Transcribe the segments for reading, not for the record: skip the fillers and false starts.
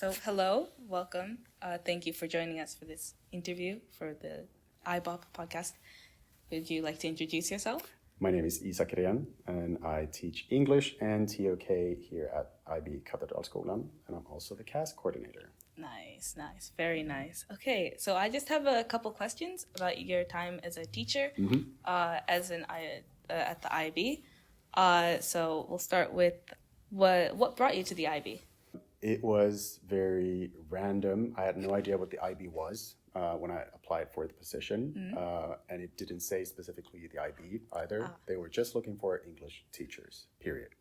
So hello, welcome. Thank you for joining us for this interview for the IBOP podcast. Would you like to introduce yourself? My name is Isak Ren, and I teach English and TOK here at IB Katedralskolan, and I'm also the CAS coordinator. Nice, very nice. Okay, so I just have a couple questions about your time as a teacher, at the IB. So we'll start with what brought you to the IB? It was very random. I had no idea what the IB was when I applied for the position, and it didn't say specifically the IB either. They were just looking for English teachers, period.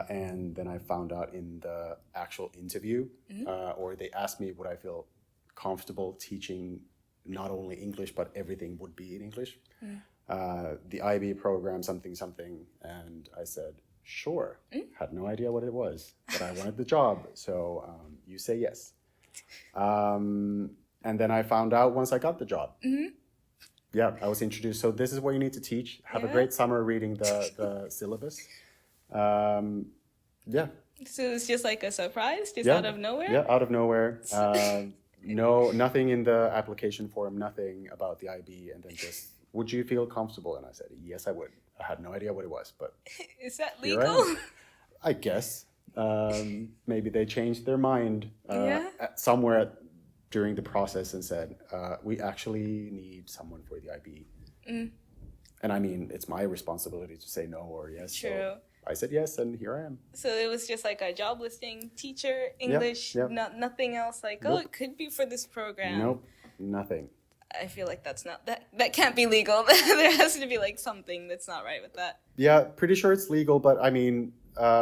And then I found out in the actual interview, or they asked me would I feel comfortable teaching not only English, but everything would be in English. The IB program, something, and I said, sure. Had no idea what it was, but I wanted the job, so you say yes. And then I found out once I got the job. Yeah, I was introduced. So this is what you need to teach. Have a great summer reading the syllabus. Yeah. So it's just like a surprise, out of nowhere? Yeah, out of nowhere. Nothing in the application form, nothing about the IB, and then just, would you feel comfortable? And I said, yes, I would. I had no idea what it was, but... Is that legal? I guess. Maybe they changed their mind somewhere during the process and said, we actually need someone for the IB. And I mean, it's my responsibility to say no or yes. True. So I said yes, and here I am. So it was just like a job listing, teacher, English, nothing else like, nope. It could be for this program. Nope, nothing. I feel like that can't be legal. There has to be like something that's not right with that. Yeah, pretty sure it's legal, but I mean,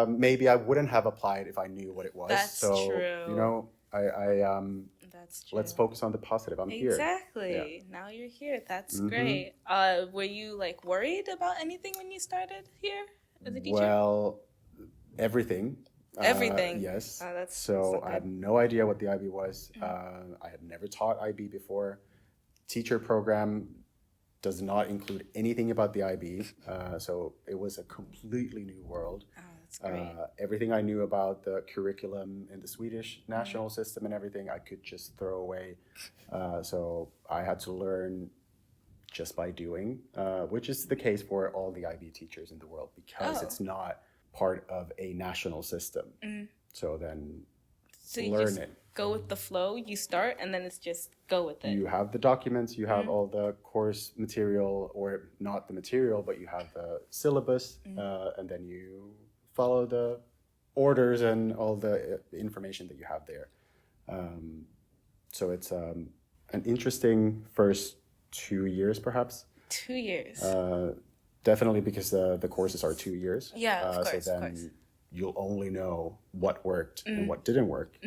maybe I wouldn't have applied if I knew what it was. That's true. You know, That's true. Let's focus on the positive. I'm here. Exactly. Yeah. Now you're here. That's great. Were you like worried about anything when you started here as a teacher? Well, everything. Everything. Yes. That's so I had no idea what the IB was. I had never taught IB before. Teacher program does not include anything about the IB, so it was a completely new world. Oh, that's great. Everything I knew about the curriculum in the Swedish national system and everything, I could just throw away. So I had to learn just by doing, which is the case for all the IB teachers in the world because it's not part of a national system. So then learn it. Go with the flow, you start, and then it's just go with it. You have the documents, you have all the course material, or not the material, but you have the syllabus, and then you follow the orders and all the information that you have there. So it's an interesting first 2 years, perhaps. 2 years. Definitely because the courses are 2 years. Yeah, of course, so then you'll only know what worked and what didn't work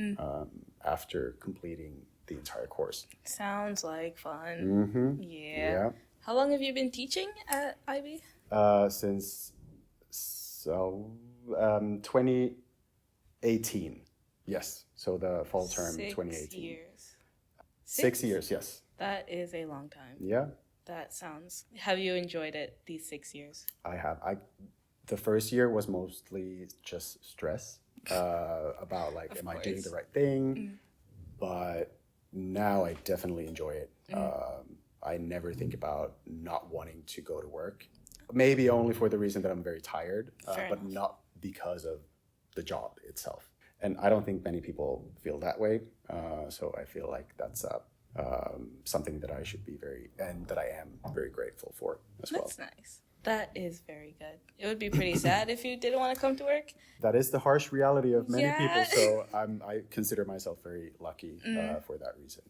after completing the entire course. Sounds like fun. Yeah. How long have you been teaching at IB? Since 2018. Yes. So the fall term 2018. 6 years. 6 years, yes. That is a long time. Yeah. Have you enjoyed it these 6 years? I have. The first year was mostly just stress about like, am I doing the right thing? But now I definitely enjoy it. I never think about not wanting to go to work. Maybe only for the reason that I'm very tired, but not because of the job itself. And I don't think many people feel that way. So I feel like that's something that I should be that I am very grateful for as well. That's nice. That is very good. It would be pretty sad if you didn't want to come to work. That is the harsh reality of many people. So I consider myself very lucky for that reason.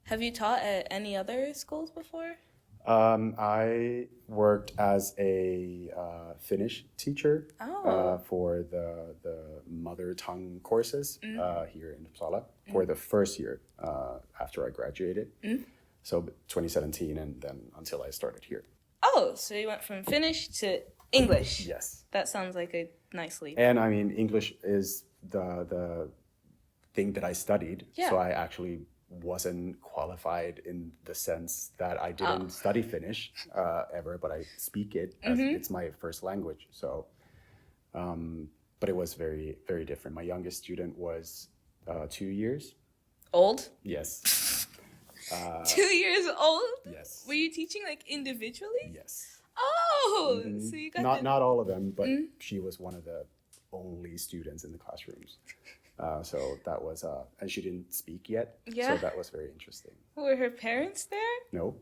Have you taught at any other schools before? I worked as a Finnish teacher for the mother tongue courses here in Uppsala for the first year after I graduated. So 2017 and then until I started here. Oh, so you went from Finnish to English. Yes. That sounds like a nice leap. And I mean, English is the thing that I studied. Yeah. So I actually wasn't qualified in the sense that I didn't study Finnish ever, but I speak it as it's my first language. So, but it was very, very different. My youngest student was 2 years. Old? Yes. 2 years old? Yes. Were you teaching like individually? Yes. Oh, so you got Not all of them, but she was one of the only students in the classrooms. So that was, and she didn't speak yet. Yeah. So that was very interesting. Were her parents there? No.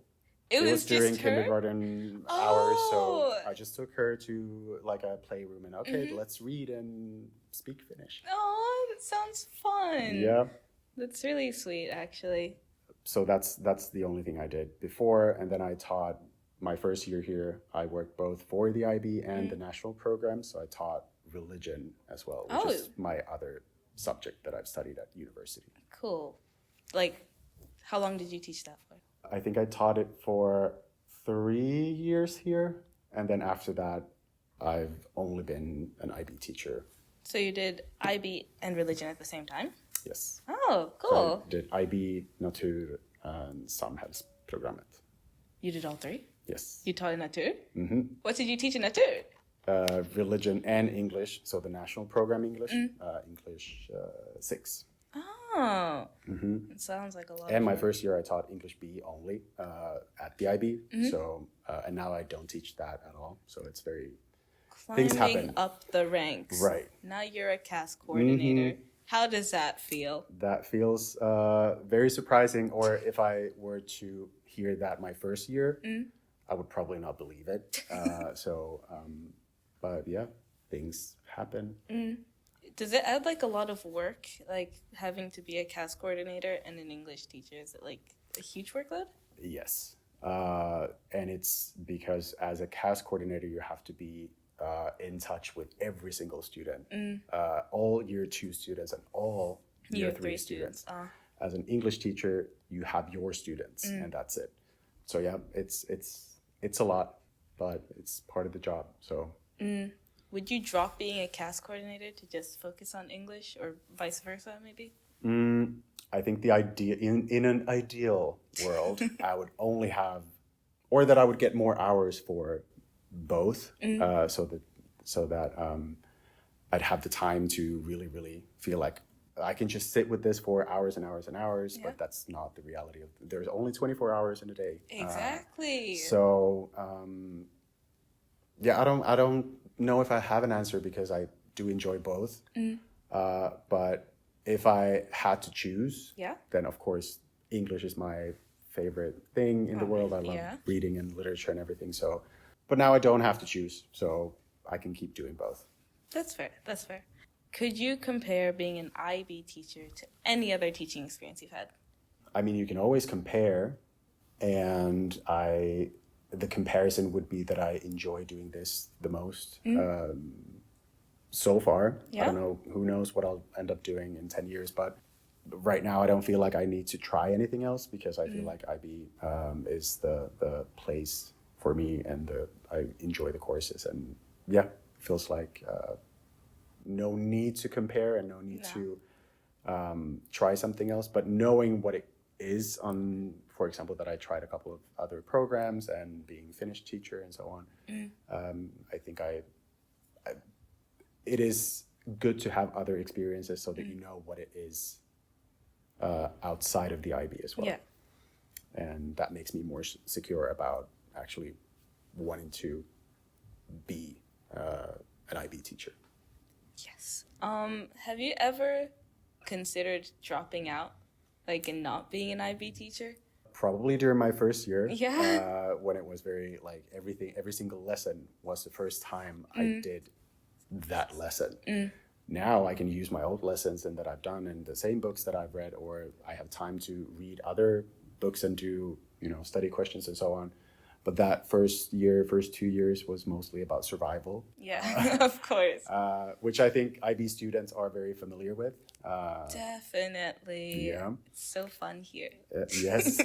It was during just her? kindergarten hours, so I just took her to like a playroom and okay, let's read and speak Finnish. Oh, that sounds fun. Yeah. That's really sweet, actually. So that's the only thing I did before, and then I taught my first year here. I worked both for the IB and the national program, so I taught religion as well, which is my other subject that I've studied at university. Cool. Like, how long did you teach that for? I think I taught it for 3 years here, and then after that, I've only been an IB teacher. So you did IB and religion at the same time? Yes. Oh, cool. So I did IB, natur, and samhällsprogrammet. You did all three? Yes. You taught in natur? Mm-hmm. What did you teach in natur? Religion and English, so the national program English, English 6. Oh, it sounds like a lot. And my first year I taught English B only at the IB, so and now I don't teach that at all, so it's very... things happen. Climbing up the ranks. Right. Now you're a CAS coordinator. How does that feel? That feels very surprising, or if I were to hear that my first year, I would probably not believe it. But yeah, things happen. Does it add like a lot of work, like having to be a CAS coordinator and an English teacher? Is it like a huge workload? Yes. And it's because as a CAS coordinator, you have to be in touch with every single student, all year 2 students and all year 3 students. As an English teacher, you have your students and that's it. So yeah, it's a lot, but it's part of the job. So. Would you drop being a CAS coordinator to just focus on English, or vice versa, maybe? I think the idea in an ideal world, I would only have, or that I would get more hours for both, so that I'd have the time to really feel like I can just sit with this for hours and hours and hours. Yeah. But that's not the reality of. There's only 24 hours in a day. Exactly. So. Yeah, I don't know if I have an answer because I do enjoy both. But if I had to choose, then of course English is my favorite thing in the world. I love reading and literature and everything. So, but now I don't have to choose, so I can keep doing both. That's fair. That's fair. Could you compare being an IB teacher to any other teaching experience you've had? I mean, you can always compare, and the comparison would be that I enjoy doing this the most so far. I don't know, who knows what I'll end up doing in 10 years, but right now I don't feel like I need to try anything else because I feel like IB is the place for me, and I enjoy the courses, and yeah, it feels like no need to compare and no need to try something else, but knowing what it is on, for example, that I tried a couple of other programs and being Finnish teacher and so on. I think it is good to have other experiences so that you know what it is outside of the IB as well. Yeah. And that makes me more secure about actually wanting to be an IB teacher. Yes. Have you ever considered dropping out? Like, and not being an IB teacher? Probably during my first year. Yeah. When it was very, like, every single lesson was the first time I did that lesson. Now I can use my old lessons and that I've done and the same books that I've read, or I have time to read other books and do, study questions and so on. But that first 2 years was mostly about survival. Yeah, of course. Which I think IB students are very familiar with. Definitely. Yeah. It's so fun here. Yes.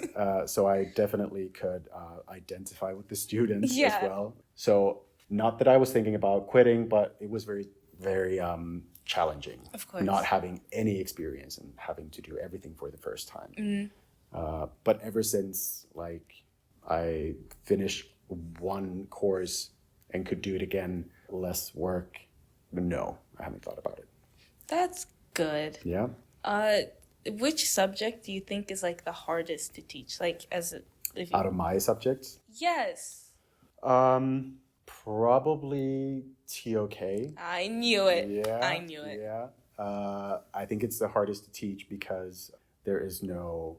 So I definitely could identify with the students as well. So not that I was thinking about quitting, but it was very, very challenging. Of course. Not having any experience and having to do everything for the first time. But ever since, I finished one course and could do it again, less work, no, I haven't thought about it. That's good. Yeah. Which subject do you think is like the hardest to teach? Like if you, Out of my subjects, yes, probably TOK. I knew it. Yeah, I knew it. Yeah. I think it's the hardest to teach because there is no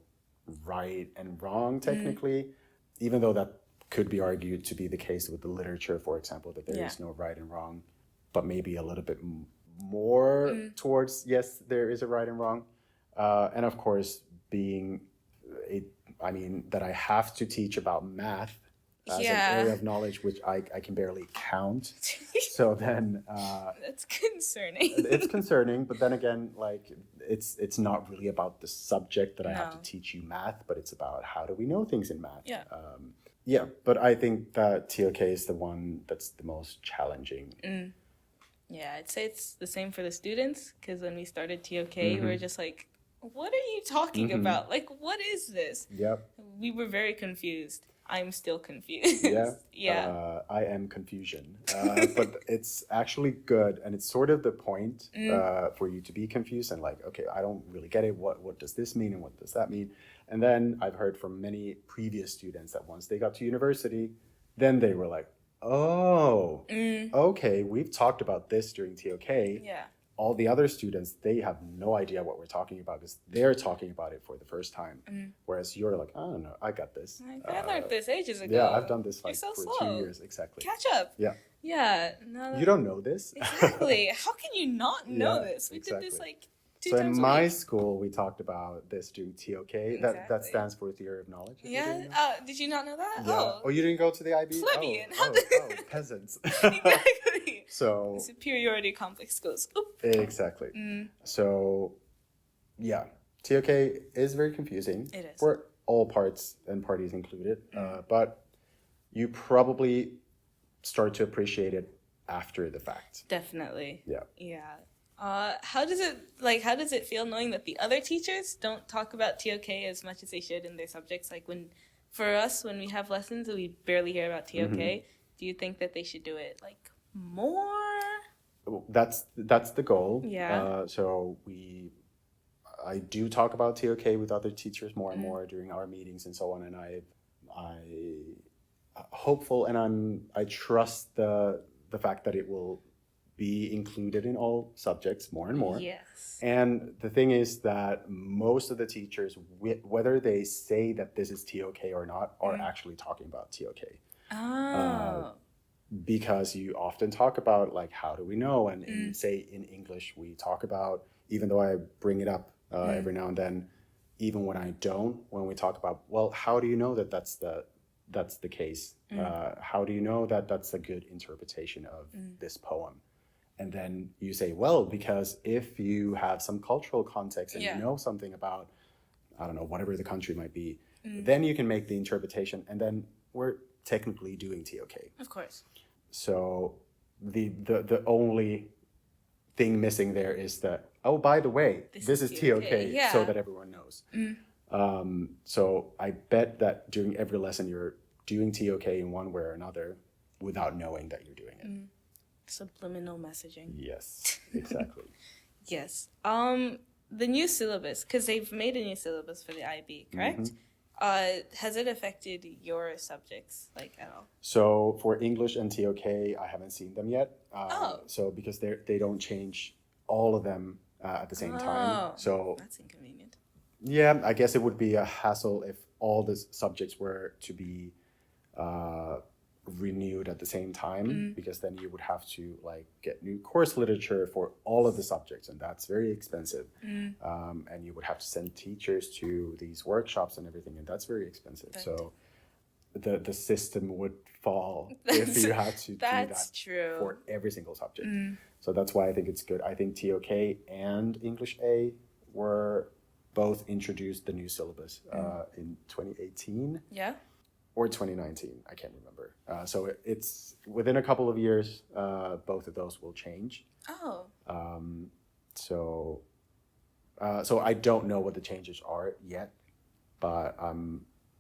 right and wrong technically, even though that could be argued to be the case with the literature, for example, that there is no right and wrong, but maybe a little bit more towards, yes, there is a right and wrong. And of course, that I have to teach about math as an area of knowledge, which I can barely count. So then... That's concerning. It's concerning, but then again, like, it's not really about the subject that I have to teach you math, but it's about how do we know things in math. Yeah. But I think that TOK is the one that's the most challenging. Yeah, I'd say it's the same for the students, because when we started TOK, we were just like, what are you talking about? Like, what is this? Yep. We were very confused. I'm still confused. Yeah. I am confusion. But it's actually good, and it's sort of the point for you to be confused and like, okay, I don't really get it. What does this mean and what does that mean? And then I've heard from many previous students that once they got to university, then they were like, oh, okay, we've talked about this during TOK. Yeah. All the other students, they have no idea what we're talking about because they're talking about it for the first time. Whereas you're like, I don't know, I got this. I learned this ages ago. Yeah, I've done this You're so for slow. 2 years, exactly. Catch up. Yeah. Yeah. No, You don't know this? exactly. How can you not know this? We did this like two so times in a my week. school, we talked about this during TOK. That Exactly. stands for Theory of Knowledge. Yeah. Did you not know that? Yeah. Oh, you didn't go to the IB? Plebeian. Oh, peasants. Exactly. So superiority complex goes. Oop. Exactly. So, yeah, TOK is very confusing. It is. For all parts and parties included. But you probably start to appreciate it after the fact. Definitely. Yeah. Yeah. How does it feel knowing that the other teachers don't talk about TOK as much as they should in their subjects? Like for us, when we have lessons, we barely hear about TOK. Do you think that they should do it like more? That's the goal. Yeah. So I do talk about TOK with other teachers more and more during our meetings and so on, and I hopeful and I trust the fact that it will be included in all subjects more and more. Yes. And the thing is that most of the teachers, whether they say that this is TOK or not, are actually talking about TOK. Oh. Because you often talk about like, how do we know? And say in English, we talk about, even though I bring it up every now and then, even when I don't, when we talk about, well, how do you know that that's the case? How do you know that that's a good interpretation of this poem? And then you say, well, because if you have some cultural context and you know something about, I don't know, whatever the country might be, then you can make the interpretation, and then we're technically doing TOK. Of course. So the only thing missing there is that, oh, by the way, this is TOK, so that everyone knows. So I bet that during every lesson you're doing TOK in one way or another without knowing that you're doing it. Subliminal messaging. Yes, exactly. Yes. The new syllabus, because they've made a new syllabus for the IB, correct? Has it affected your subjects like at all? So for English and TOK, I haven't seen them yet. Oh. So because they don't change all of them at the same time. So that's inconvenient. Yeah, I guess it would be a hassle if all the subjects were to be renewed at the same time, because then you would have to like get new course literature for all of the subjects, and that's very expensive. And you would have to send teachers to these workshops and everything, and that's very expensive. So the system would fall if you had to do that true. For every single subject. So that's why I think it's good. I think TOK and English A were both introduced the new syllabus in 2018. Yeah. Or 2019, I can't remember. So it's within a couple of years, both of those will change. Oh. So I don't know what the changes are yet, but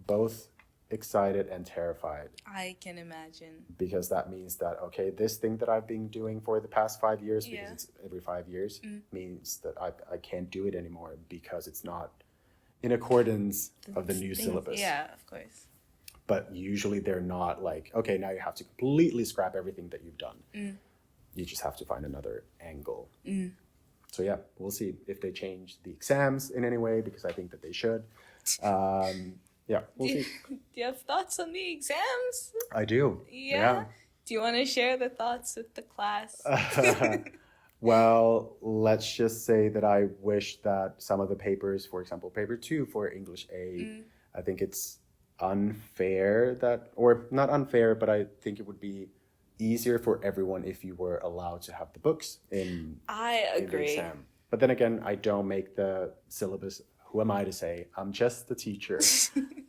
both excited and terrified. I can imagine. Because that means that, okay, this thing that I've been doing for the past 5 years, because it's every 5 years, means that I can't do it anymore because it's not in accordance of the new syllabus. Yeah, of course. But usually they're not like, okay, now you have to completely scrap everything that you've done. You just have to find another angle. So yeah, we'll see if they change the exams in any way, because I think that they should. Yeah, we'll see. Do you have thoughts on the exams? I do. Yeah? Do you want to share the thoughts with the class? Well, let's just say that I wish that some of the papers, for example, paper 2 for English A, I think it's unfair that, or not unfair, but I think it would be easier for everyone if you were allowed to have the books in the exam. But then again, I don't make the syllabus. Who am I to say? I'm just the teacher.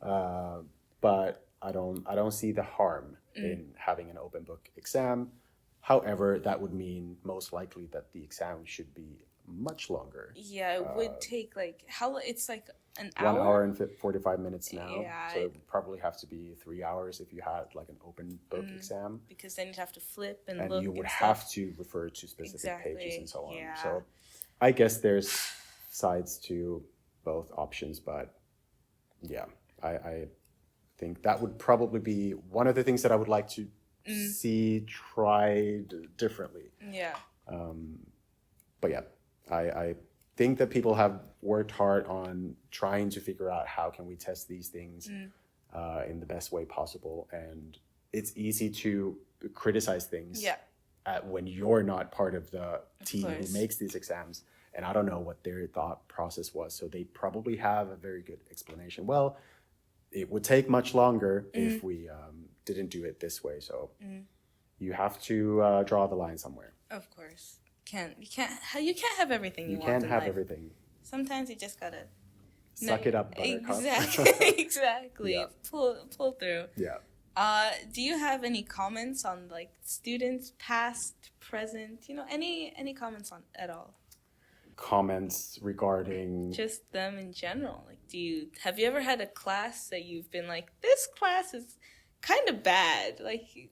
But I don't see the harm in having an open book exam. However, that would mean most likely that the exam should be much longer. Yeah, it would take it's like an 1 hour? hour and 45 minutes now. Yeah, So it would probably have to be 3 hours if you had like an open book exam. Because then you'd have to flip and And look. you would and have stuff. to refer to specific pages and so on. Yeah. So I guess there's sides to both options, but yeah, I think that would probably be one of the things that I would like to see tried differently. Yeah. But yeah, I think that people have worked hard on trying to figure out how can we test these things in the best way possible. And it's easy to criticize things when you're not part of the team who makes these exams. And I don't know what their thought process was. So they probably have a very good explanation. Well, it would take much longer if we didn't do it this way. So you have to draw the line somewhere. Of course. You can't have everything you want. You can't in have life. everything. Sometimes you just gotta Suck it up, buttercup. Exactly. Yeah. Pull through. Yeah. Do you have any comments on like students, past, present? Any comments on at all? Comments regarding Just them in general. Like, have you ever had a class that you've been like, this class is kind of bad? Like,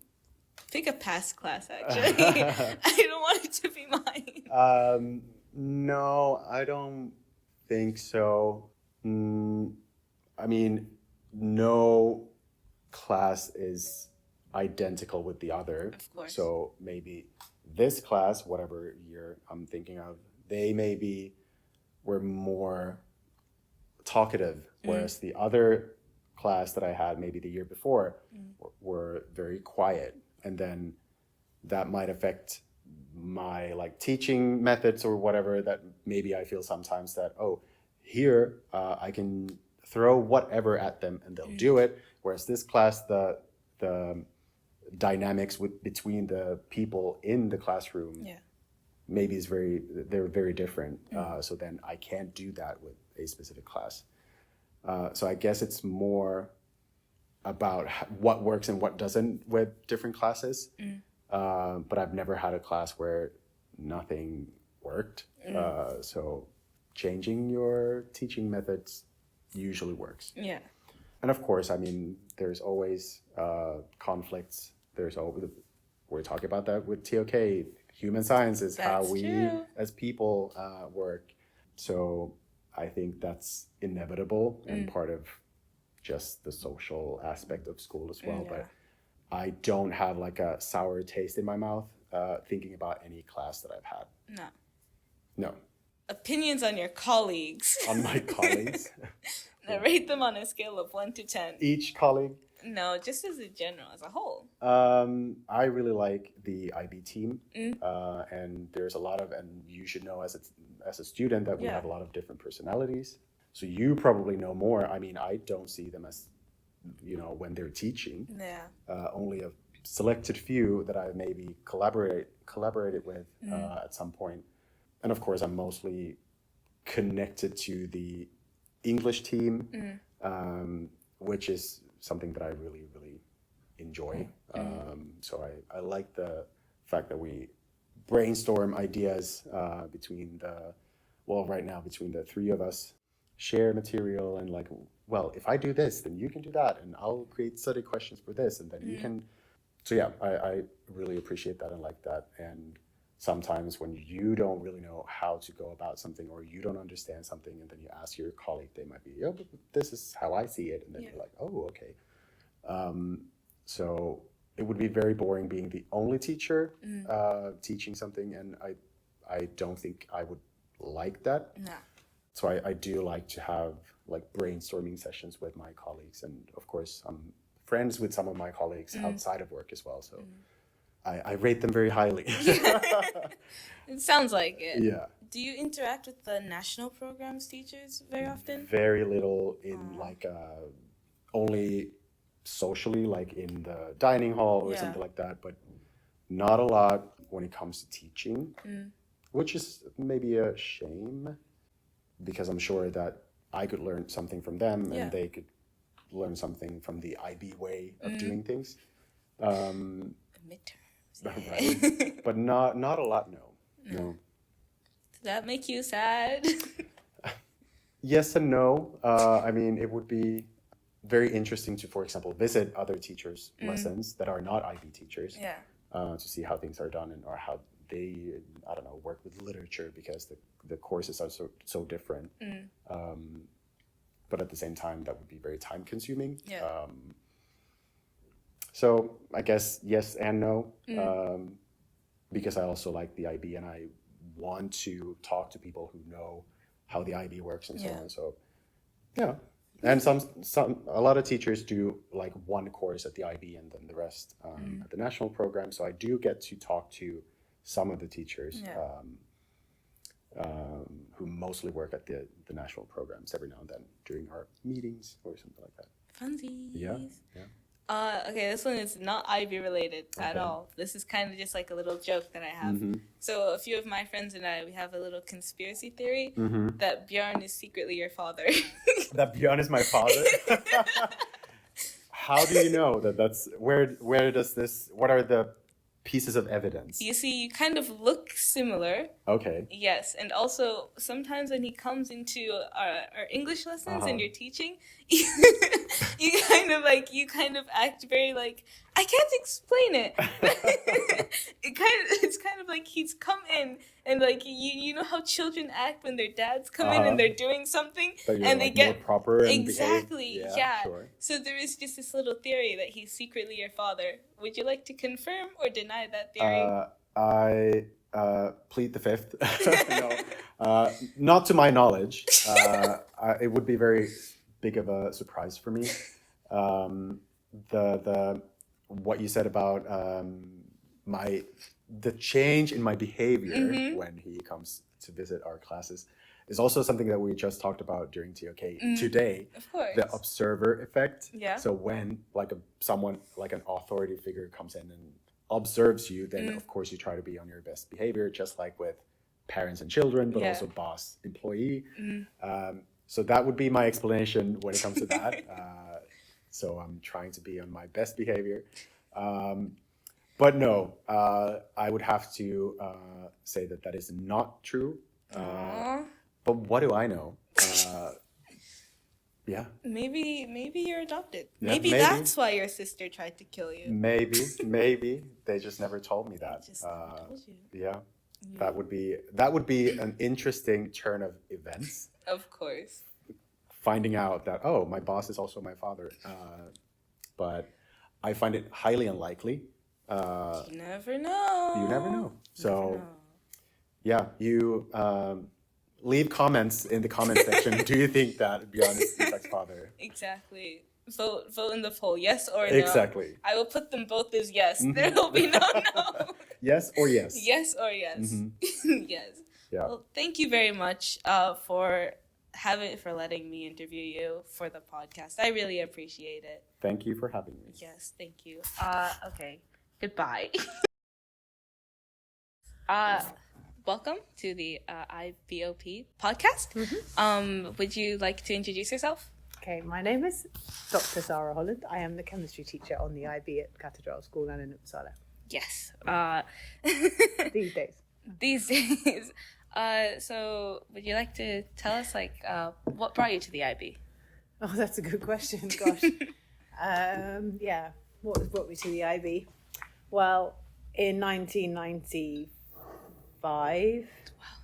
pick a past class. Actually, I don't want it to be mine. No, I don't think so. I mean, no class is identical with the other. Of course. So maybe this class, whatever year I'm thinking of, they maybe were more talkative, whereas the other class that I had maybe the year before were very quiet. And then that might affect my like teaching methods or whatever, that maybe I feel sometimes that, here I can throw whatever at them and they'll do it. Whereas this class, the dynamics between the people in the classroom maybe they're very different. So then I can't do that with a specific class. So I guess it's more about what works and what doesn't with different classes. But I've never had a class where nothing worked. So changing your teaching methods usually works. Yeah. And of course, I mean, there's always conflicts. We're talking about that with TOK. Human science is how we as people work. So I think that's inevitable and part of just the social aspect of school as well. But I don't have like a sour taste in my mouth thinking about any class that I've had. No. Opinions on your colleagues. On my colleagues? Now rate them on a scale of 1 to 10. Each colleague? No, just as a general, as a whole. I really like the IB team. And there's a lot of, and you should know as a student that we have a lot of different personalities. So you probably know more. I mean, I don't see them as, when they're teaching. Only a selected few that I maybe collaborated with at some point. And of course, I'm mostly connected to the English team, which is something that I really, really enjoy. So I like the fact that we brainstorm ideas between the three of us. share material and like, well, if I do this, then you can do that, and I'll create study questions for this, and then you can. So yeah, I really appreciate that and like that. And sometimes when you don't really know how to go about something, or you don't understand something, and then you ask your colleague, they might be, oh, but this is how I see it, and then you're like, oh, okay. So it would be very boring being the only teacher teaching something, and I don't think I would like that. No. So I do like to have like brainstorming sessions with my colleagues, and of course I'm friends with some of my colleagues outside of work as well. So I rate them very highly. It sounds like it. Yeah. Do you interact with the national programs teachers very often? Very little in like only socially, like in the dining hall or something like that, but not a lot when it comes to teaching, which is maybe a shame, because I'm sure that I could learn something from them and they could learn something from the IB way of doing things. Midterms. Right? But not a lot, no. Does that make you sad? Yes and no. I mean, it would be very interesting to, for example, visit other teachers' lessons that are not IB teachers, to see how things are done, and or how they, I don't know, work with literature, because the courses are so different. But at the same time, that would be very time consuming. So I guess yes and no, because I also like the IB, and I want to talk to people who know how the IB works and so on. So yeah. And a lot of teachers do like one course at the IB and then the rest at the national program. So I do get to talk to some of the teachers who mostly work at the national programs every now and then during our meetings or something like that. Funsies. Yeah. Okay, this one is not IB related at all. This is kind of just like a little joke that I have. So a few of my friends and I, we have a little conspiracy theory that Bjorn is secretly your father. That Bjorn is my father? How do you know that that's, where does this, what are the pieces of evidence? You see, you kind of look similar. Okay. Yes, and also sometimes when he comes into our English lessons and you're teaching, you kind of act very like, I can't explain it. It's kind of like he's come in and like you know how children act when their dads come in and they're doing something and they get more proper and exactly behave. yeah. Sure. So there is just this little theory that he's secretly your father. Would you like to confirm or deny that theory? I plead the fifth. No, not to my knowledge. It would be very big of a surprise for me. The what you said about the change in my behavior when he comes to visit our classes is also something that we just talked about during TOK today. Of course. The observer effect. Yeah. So when someone like an authority figure comes in and observes you, then of course you try to be on your best behavior, just like with parents and children, but also boss employee. So that would be my explanation when it comes to that. So I'm trying to be on my best behavior. But no, I would have to say that is not true. But what do I know? Yeah. Maybe you're adopted. Yeah, maybe that's why your sister tried to kill you. Maybe they just never told me that. Just never told you. Yeah. That would be an interesting turn of events. Of course. Finding out that, oh, my boss is also my father. But I find it highly unlikely. You never know. You never know. So, yeah, you leave comments in the comment section. Do you think that Bjorn is Isaac's father? Exactly. Vote in the poll, yes or no. Exactly. I will put them both as yes. There will be no. Yes or yes. Yes or yes. Yes. Yeah. Well, thank you very much for letting me interview you for the podcast. I really appreciate it. Thank you for having me. Yes, thank you. Okay. Goodbye. Welcome to the IBO-P podcast. Would you like to introduce yourself? Okay, my name is Dr. Sarah Holland. I am the chemistry teacher on the IB at Cathedral School and in Uppsala. Yes. These days. These days. So would you like to tell us, like, what brought you to the IB? Oh, that's a good question. Gosh. Yeah. What has brought me to the IB? Well, in 1995.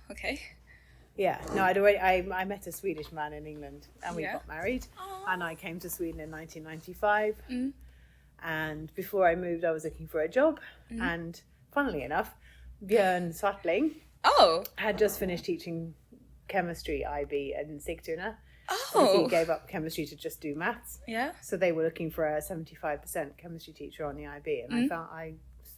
Okay. Yeah. No, I met a Swedish man in England, and we got married. Aww. And I came to Sweden in 1995. And before I moved, I was looking for a job. And funnily enough, Björn Svartling had just finished teaching chemistry IB in Sigtuna. He gave up chemistry to just do maths. Yeah. So they were looking for a 75% chemistry teacher on the IB, and I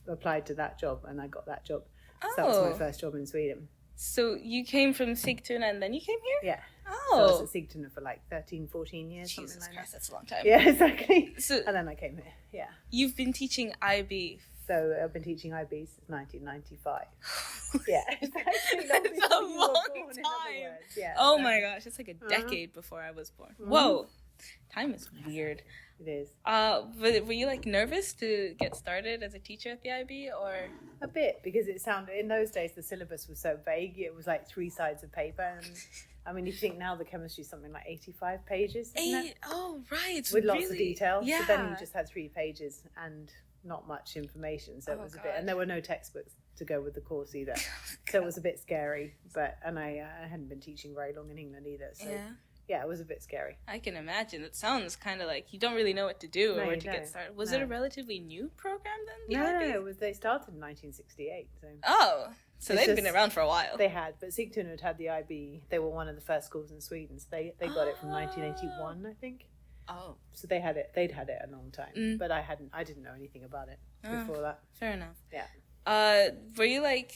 applied to that job, and I got that job. So that was my first job in Sweden. So you came from Sigtuna and then you came here? Yeah. Oh. So I was at Sigtuna for like 13, 14 years, Jesus something like Christ, that. that's a long time. Yeah, exactly. So and then I came here. Yeah. you've been teaching IB. So I've been teaching IB since 1995. Yeah, it's actually long It's before a you were long born, in other time. words. Yeah, Oh exactly. my gosh, it's like a decade before I was born. Whoa, time is weird. It is. But were you like nervous to get started as a teacher at the IB, or? A bit, because it sounded, in those days, the syllabus was so vague. It was like 3 sides of paper. And I mean, you think now the chemistry is something like 85 pages, isn't it? Oh, right. With lots of detail. Yeah. So then you just had 3 pages and not much information. So it was a bit, and there were no textbooks to go with the course either. So it was a bit scary. And I hadn't been teaching very long in England either. So yeah, it was a bit scary. I can imagine. It sounds kind of like you don't really know what to do or No, where you to get don't. started. Was it a relatively new program then? The No, IB? they started in 1968. So So It's they've been just- around for a while. they had, but Sigtuna had the IB. They were one of the first schools in Sweden. So they got it from 1981, I think. Oh, So they'd had it a long time, but I didn't know anything about it before that. fair enough. Yeah. Were you like,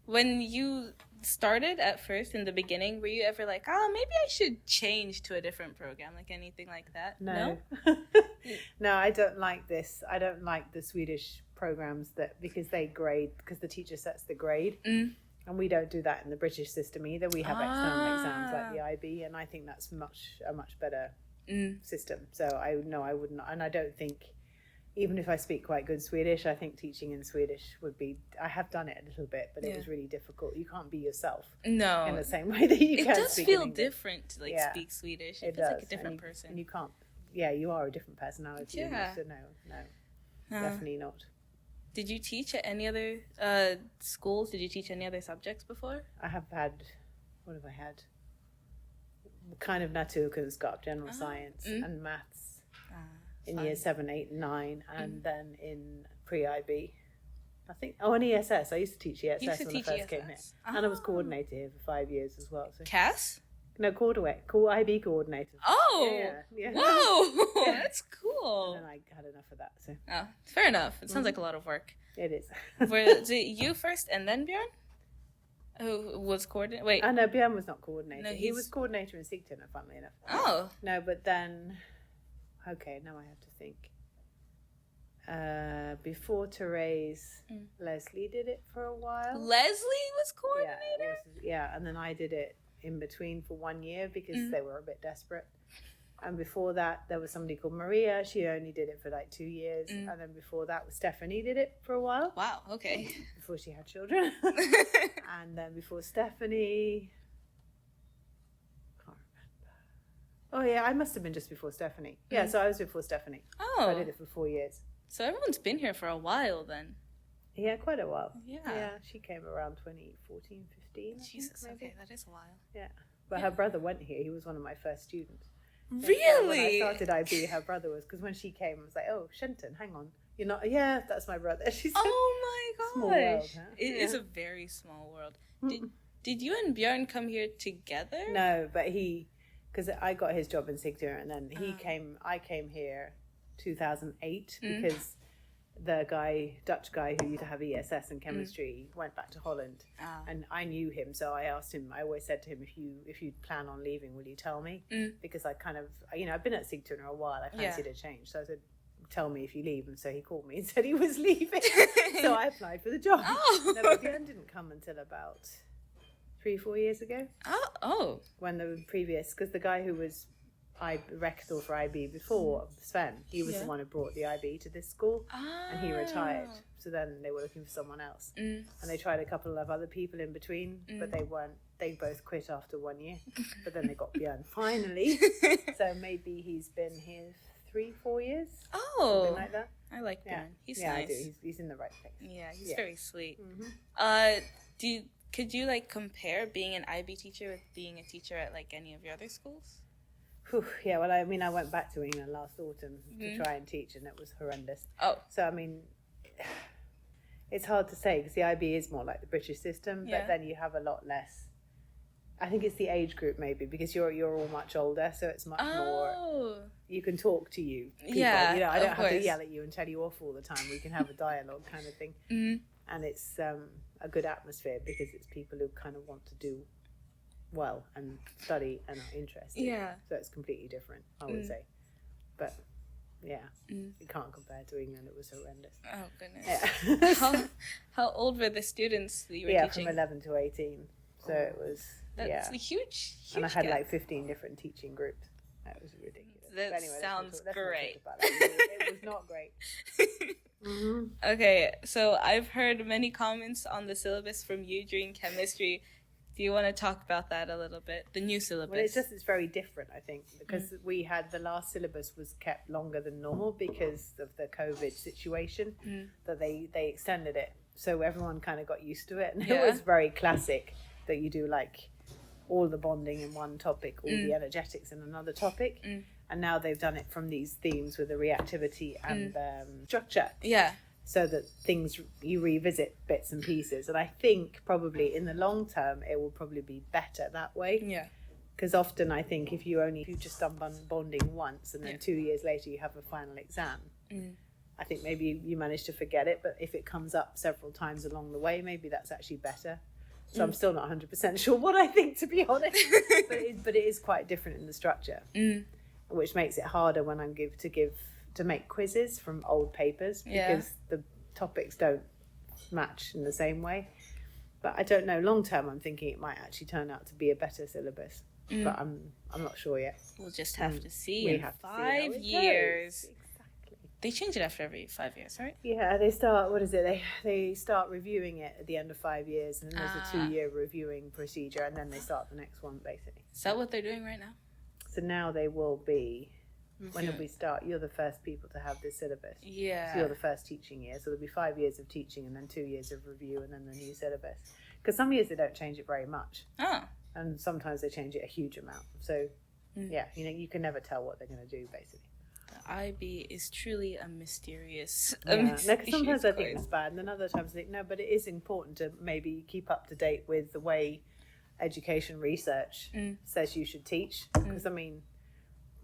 when you started at first in the beginning, were you ever like, oh, maybe I should change to a different program, like anything like that? No. No, I don't like this. I don't like the Swedish programs because they grade, because the teacher sets the grade. And we don't do that in the British system either. We have external exams like the IB, and I think that's a much better system. So I wouldn't, and I don't think, even if I speak quite good Swedish, I think teaching in Swedish would be, I have done it a little bit, but it was really difficult. You can't be yourself in No. the same way that you It can does speak feel in English. different to like speak Swedish. It It feels does. like a different and person. And you can't, you are a different personality. Yeah. So no, definitely not. Did you teach at any other schools? Did you teach any other subjects before? I have had, what have I had? Kind of naturkunskap, general science, and maths in years 7, 8, and 9, and then in pre-IB. I think, and ESS. I used to teach ESS You used to when I teach first came here. And I was coordinator here for 5 years as well. So. Cass? No, IB coordinator. Oh! Yeah. Whoa! That's cool. And then I had enough of that, so Oh, fair enough. It sounds like a lot of work. it is. Was it you first and then Björn? Who was coordinator? Wait. No, Björn was not coordinator. No, he he's- was coordinator in Sigtuna, funnily enough. Oh. No, but then, okay, now I have to think. Before Therese, Leslie did it for a while. Leslie was coordinator? Yeah, and then I did it in between for 1 year because they were a bit desperate. And before that, there was somebody called Maria. She only did it for like 2 years. And then before that, Stephanie did it for a while. Wow, okay. Before she had children. And then before Stephanie, can't remember. Oh yeah, I must have been just before Stephanie. Yeah, so I was before Stephanie. Oh. So I did it for 4 years. So everyone's been here for a while then. Yeah, quite a while. Yeah. Yeah, she came around 2014, 15. I Jesus, think, maybe. okay, that is a while. Yeah. But her brother went here. He was one of my first students. Really? When I started IB, her brother was, because when she came, I was like, oh, Shenton, hang on. You're not, yeah, that's my brother. She said, Oh my gosh. Small world, huh? It is a very small world. Did you and Björn come here together? no, but because I got his job in Sigtuna, and then I came here 2008 because the Dutch guy who used to have ESS and chemistry went back to Holland, and I knew him, so I asked him. I always said to him, if you plan on leaving, will you tell me? Because I kind of, I've been at Sigtuna a while. I fancied a change, so I said, tell me if you leave. And so he called me and said he was leaving. So I applied for the job. No, but Björn didn't come until about 3-4 years ago. Oh. When the previous, because the guy who was rector for IB before, Sven. He was the one who brought the IB to this school, and he retired. So then they were looking for someone else, and they tried a couple of other people in between, but they weren't. They both quit after 1 year, but then they got Björn finally. So maybe he's been here 3-4 years. Oh, something like that. I like Björn. He's I nice. do. He's in the right place. Yeah, he's very sweet. Could you like compare being an IB teacher with being a teacher at like any of your other schools? Whew, yeah, well, I mean, I went back to England last autumn to try and teach, and it was horrendous. Oh. So, I mean, it's hard to say because the IB is more like the British system, but then you have a lot less. I think it's the age group maybe because you're all much older, so it's much more. You can talk to you. People. Yeah, you know, I don't have to yell at you and tell you off all the time. We can have a dialogue kind of thing, and it's a good atmosphere because it's people who kind of want to do well and study and are interested. Yeah. So it's completely different, I would say. But yeah, you can't compare to England. It was horrendous. Oh goodness. Yeah. How old were the students that you were teaching? From 11 to 18. So it was That's a huge and I had gap. like 15 different teaching groups. That was ridiculous. That But anyway, sounds let's not great. talk about that. It was not great. Okay, so I've heard many comments on the syllabus from you during chemistry. Do you want to talk about that a little bit? The new syllabus. Well, it's very different, I think, because we had the last syllabus was kept longer than normal because of the COVID situation, that they extended it. So everyone kind of got used to it. And it was very classic that you do like all the bonding in one topic, all the energetics in another topic. And now they've done it from these themes with the reactivity and structure. Yeah. So that things, you revisit bits and pieces. And I think probably in the long term, it will probably be better that way. Yeah. Because often I think if you just done bonding once and then 2 years later you have a final exam, I think maybe you manage to forget it. But if it comes up several times along the way, maybe that's actually better. So I'm still not 100% sure what I think, to be honest. but it is quite different in the structure, which makes it harder when I'm to make quizzes from old papers because the topics don't match in the same way. But I don't know. Long term, I'm thinking it might actually turn out to be a better syllabus. But I'm not sure yet. We'll just have to see We in have to see how 5 it years. goes. Exactly. They change it after every 5 years, right? Yeah, they start. What is it? They start reviewing it at the end of 5 years, and then there's a 2-year reviewing procedure, and then they start the next one basically. Is that what they're doing right now? So now they will be. When we start, you're the first people to have this syllabus. Yeah. So you're the first teaching year. So there'll be 5 years of teaching and then 2 years of review and then the new syllabus. Because some years they don't change it very much. Oh. And sometimes they change it a huge amount. So, yeah, you can never tell what they're going to do, basically. The IB is truly a mysterious... No, 'cause sometimes I think it's bad and then other times I think, no, but it is important to maybe keep up to date with the way education research says you should teach. Because, I mean...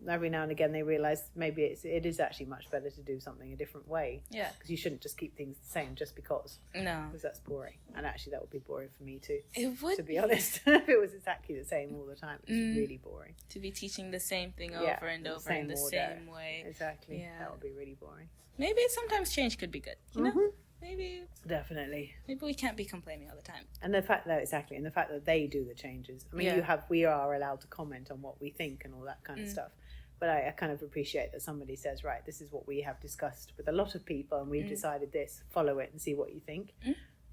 every now and again they realise maybe it is actually much better to do something a different way. Yeah. Because you shouldn't just keep things the same just because. No. Because that's boring. And actually that would be boring for me too. It would. To be honest. If it was exactly the same all the time, it's really boring. To be teaching the same thing over and over in the same way. Exactly. Yeah. That would be really boring. Maybe sometimes change could be good. You know? Maybe. Definitely. Maybe we can't be complaining all the time. And the fact that they do the changes. I mean, we are allowed to comment on what we think and all that kind of stuff. But I kind of appreciate that somebody says, right, this is what we have discussed with a lot of people and we've decided this, follow it and see what you think.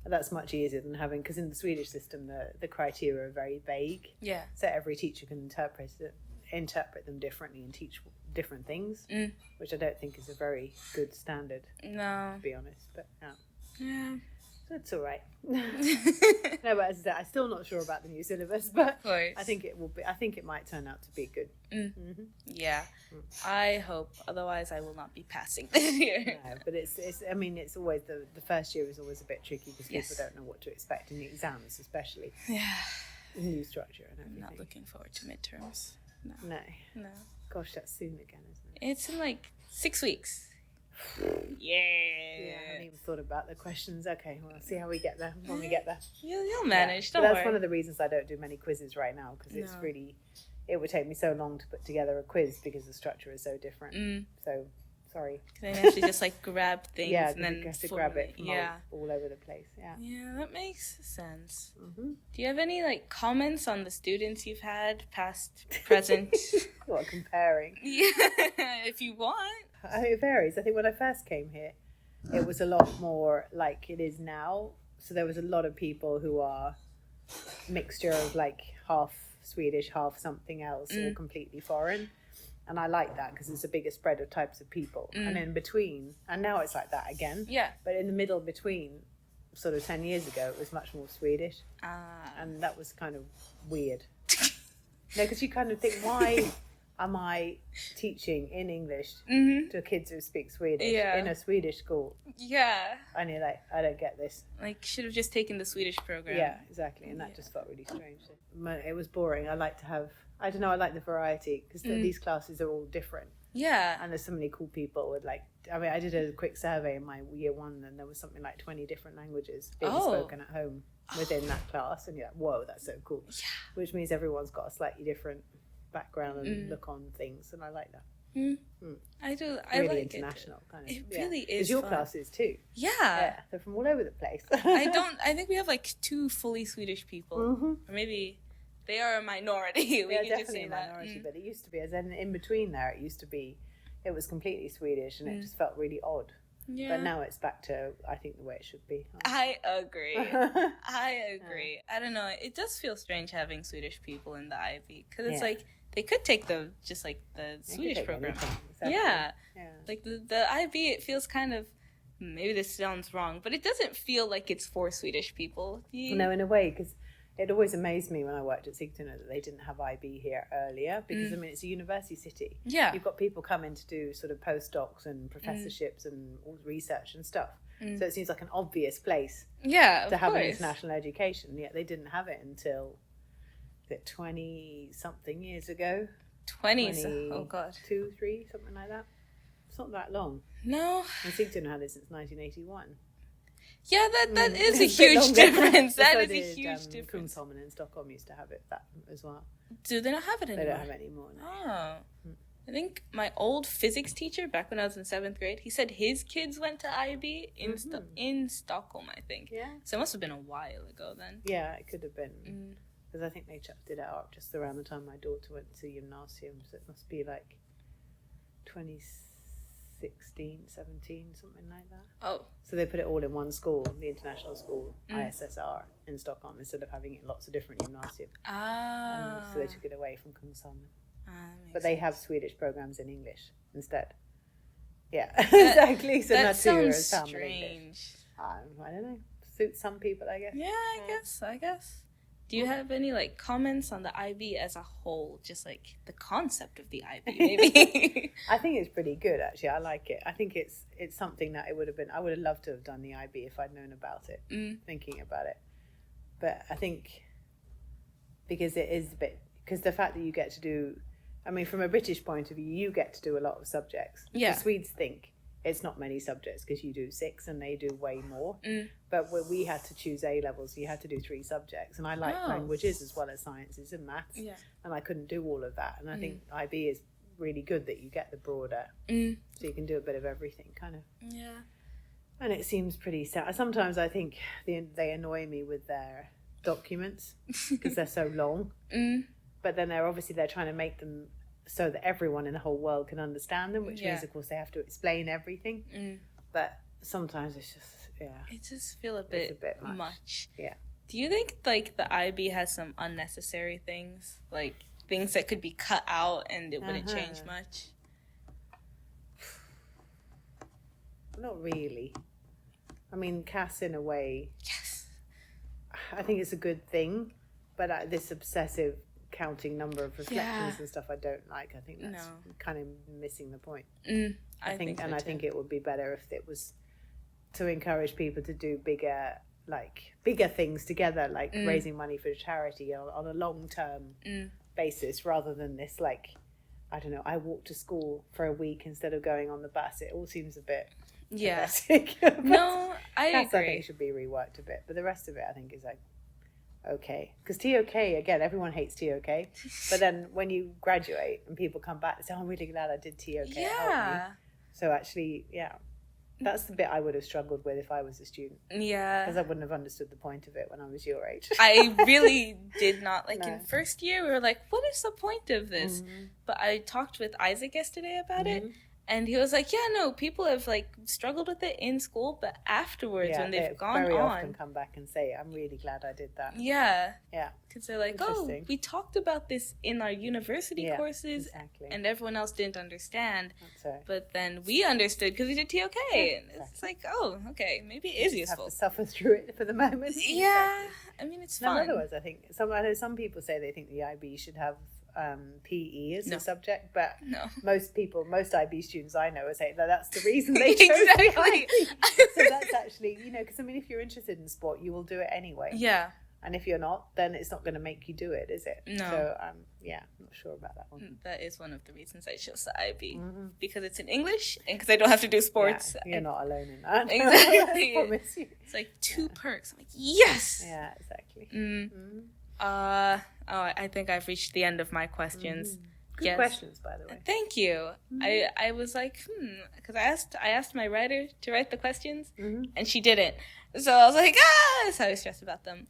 That's much easier than having, because in the Swedish system, the criteria are very vague. Yeah. So every teacher can interpret them differently and teach different things, which I don't think is a very good standard. No. To be honest, but yeah. That's all right. No, but as I said, I'm still not sure about the new syllabus, but I think it will be. I think it might turn out to be good. Yeah, I hope. Otherwise, I will not be passing this year. No, but it's. I mean, it's always the first year is always a bit tricky because people don't know what to expect in the exams, especially. Yeah. The new structure and everything. I'm not looking forward to midterms. No. Gosh, that's soon again, isn't it? It's in like 6 weeks. Yeah, I haven't even thought about the questions. Okay, well, see how we get there when we get there. You'll manage. Don't worry. That's one of the reasons I don't do many quizzes right now because it's really. It would take me so long to put together a quiz because the structure is so different. So Sorry. Then you have to just like grab things Yeah, and then you have to grab it from yeah. all over the place. Yeah. Yeah, that makes sense. Mm-hmm. Do you have any like comments on the students you've had, past, present? What, comparing? Yeah, if you want. It varies. I think when I first came here, it was a lot more like it is now. So there was a lot of people who are mixture of like half Swedish, half something else, or completely foreign. And I like that because it's a bigger spread of types of people. And in between, and now it's like that again. Yeah. But in the middle between, sort of 10 years ago, it was much more Swedish. And that was kind of weird. No, because you kind of think, why am I teaching in English to kids who speak Swedish in a Swedish school? Yeah. And you're like, I don't get this. Like, should have just taken the Swedish program. Yeah, exactly. And that just felt really strange. It was boring. I like to have, I don't know, I like the variety because these classes are all different. Yeah. And there's so many cool people with like, I mean, I did a quick survey in my year one and there was something like 20 different languages being spoken at home within that class. And you're like, whoa, that's so cool. Yeah. Which means everyone's got a slightly different background and look on things. And I like that. I do. I really like international kind of. It really is. Because your fun. classes too. Yeah. They're from all over the place. I think we have like 2 fully Swedish people. Or maybe they are a minority. We They're can just definitely say a that. minority, but it used to be, as in between there, it was completely Swedish and it just felt really odd. Yeah. But now it's back to, I think, the way it should be. I agree. I agree. I don't know. It does feel strange having Swedish people in the IB because it's like they could take the Swedish program. Exactly. Yeah. Like the IB, it feels kind of, maybe this sounds wrong, but it doesn't feel like it's for Swedish people. No, in a way, because it always amazed me when I worked at Sigtuna that they didn't have IB here earlier because, I mean, it's a university city. Yeah. You've got people coming to do sort of postdocs and professorships and all research and stuff. So it seems like an obvious place to have an international education. Yet they didn't have it until 20-something years ago. 20s. Oh, God. 2, 3, something like that. It's not that long. No. And Sigtuna had it since 1981. Yeah, that is a It's a bit huge longer. difference. That So is a did, huge difference. Kungsholmen in Stockholm used to have it that as well. Do they not have it anymore? They don't have it anymore. No. Oh. I think my old physics teacher, back when I was in 7th grade, he said his kids went to IB in Stockholm, I think. Yeah. So it must have been a while ago then. Yeah, it could have been. Because I think they chucked it out just around the time my daughter went to gymnasium. So it must be like 2016, 17, something like that. Oh. So they put it all in one school, the international school, ISSR, in Stockholm, instead of having it in lots of different gymnasium. So they took it away from Kungsholmen. But they have Swedish programs in English instead. Yeah, exactly. So that Natur sounds is English. strange. I don't know. Suits some people, I guess. Yeah, I guess. Do you have any like comments on the IB as a whole? Just like the concept of the IB, maybe. I think it's pretty good, actually. I like it. I think it's something that it would have been. I would have loved to have done the IB if I'd known about it, thinking about it. But I think because it is a bit, because the fact that you get to do, I mean, from a British point of view, you get to do a lot of subjects. Yeah. The Swedes think it's not many subjects because you do 6 and they do way more. But when we had to choose A levels, you had to do 3 subjects. And I like languages as well as sciences and maths. Yeah. And I couldn't do all of that. And I think IB is really good that you get the broader. So you can do a bit of everything, kind of. Yeah. And it seems pretty sad. Sometimes I think they annoy me with their documents because they're so long. But then they're trying to make them so that everyone in the whole world can understand them, which means, of course, they have to explain everything. But sometimes it's just, it just feel a bit much. Yeah. Do you think, like, the IB has some unnecessary things? Like, things that could be cut out and it wouldn't change much? Not really. I mean, CAS, in a way, Yes. I think it's a good thing. But this obsessive counting number of reflections and stuff I don't like. I think that's kind of missing the point. I think so, I think it would be better if it was to encourage people to do bigger things together, like raising money for charity on a long-term basis, rather than this, like, I don't know, I walk to school for a week instead of going on the bus. It all seems a bit pathetic. No, I agree. I think should be reworked a bit, but the rest of it I think is like okay, because TOK, again, everyone hates TOK, but then when you graduate and people come back, they say, oh, I'm really glad I did TOK. Yeah. So actually, yeah, that's the bit I would have struggled with if I was a student. Yeah. Because I wouldn't have understood the point of it when I was your age. I really did not. Like, No. in first year, we were like, what is the point of this? But I talked with Isaac yesterday about it. And he was like, yeah, no, people have, like, struggled with it in school, but afterwards, when they've gone very on. often come back and say, I'm really glad I did that. Yeah. Yeah. Because they're like, oh, we talked about this in our university courses, exactly. and everyone else didn't understand. That's right. But then we understood because we did TOK. And it's like, oh, okay, maybe it is useful. Have to suffer through it for the moment. Yeah. I mean, it's fun. Otherwise, I think, I know some people say they think the IB should have PE as a subject, but most IB students I know are saying that's the reason they chose the IB. So that's actually, because I mean, if you're interested in sport, you will do it anyway. Yeah. And if you're not, then it's not going to make you do it, is it? No. So, yeah, I'm not sure about that one. That is one of the reasons I chose the IB. Because it's in English and because I don't have to do sports. Yeah, you're not alone in that. Exactly. I promise you. It's like 2 perks. I'm like, yes! Yeah, exactly. I think I've reached the end of my questions. Good questions, by the way. Thank you. I was like, because I asked my writer to write the questions, and she didn't. So I was like, so I was stressed about them.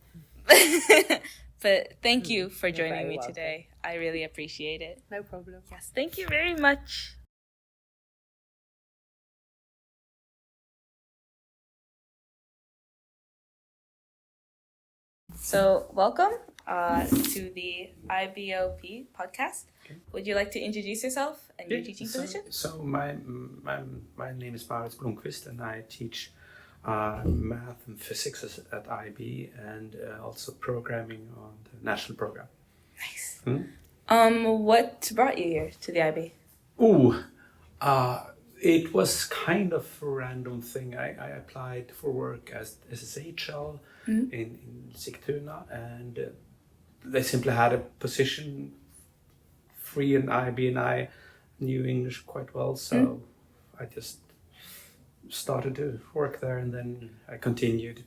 But thank you for joining me today. I really appreciate it. No problem. Yes, thank you very much. So, welcome to the IBO-P podcast. Okay. Would you like to introduce yourself and your teaching position? So my name is Maurits Blomqvist, and I teach math and physics at IB, and also programming on the national program. Nice. What brought you here to the IB? It was kind of a random thing. I applied for work as SSHL in Sigtuna, and they simply had a position free in IB, and I knew English quite well, so I just started to work there, and then I continued.